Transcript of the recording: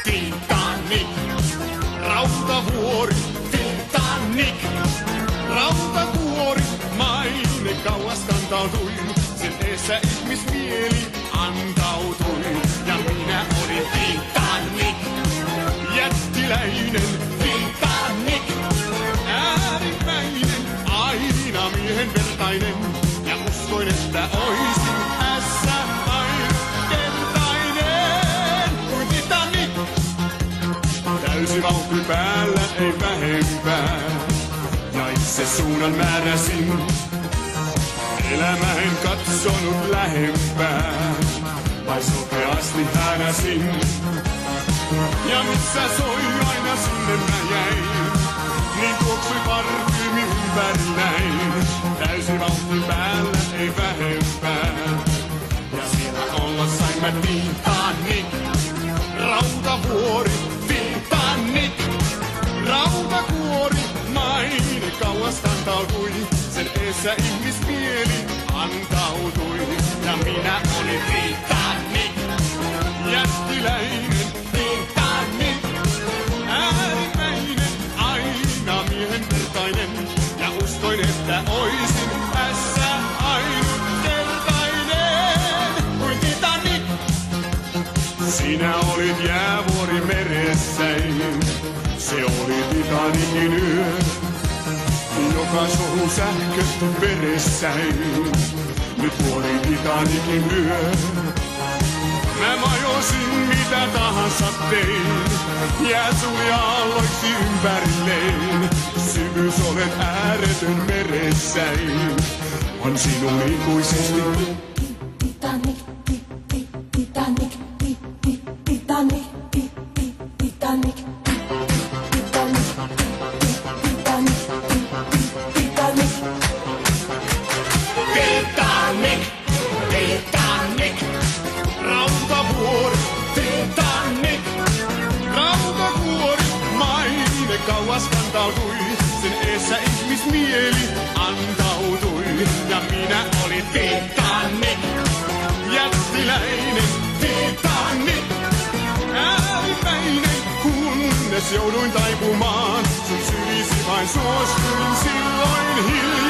Titanic, rautavuori, Titanic, rautavuori, maine kauas kantautui, sen eessä ihmismieli antautui. Ja minä olin Titanic, jättiläinen Titanic, äärimmäinen, aina miehen vertainen, ja uskoin, että oisin ässä ainutkertainen kuin Titanic. Täysi vauhti päällä, ei vähempää, ja itse suunnan määräsin. Elämä en katsonut lähempää, vai sokeasti häänäsin. Ja missä soi aina sinne mä jäin, niin tuoksui parfyymi ympärilläin. Täysi vauhti päällä, ei vähempää, ja siellä olla sain mä Titanic, rautavuori, Titanic, rautakuori, maine kauas kantautui, sen eessä ihmismieli antautui. Ja minä olin Titanic, jättiläinen Titanic, äärimmäinen, aina miehen vertainen, ja uskoin, että oisin tässä ainutkertainen kuin Titanic. Sinä olit jäävuori meressäin, se oli Titanicin yö, joka sohu sähköt veressäin. Nyt vuori Titanicin yö. Mä majosin mitä tahansa tein, jää suli aalloiksi ympärilleen. Syvyys olet ääretön meressäin, on sinun ikuisesti. Titanic, Titanic, Titanic, Titanic, Titanic, Titanic, Titanic, Titanic, rautavuori, Titanic, rautavuori, maine kauas kantautui, sen eessä ihmismieli antautui. Ja minä olin Titanic, jättiläinen Titanic, äärimmäinen, kunnes jouduin taipumaan. Sun sylisi vain suostuin silloin hiljaa.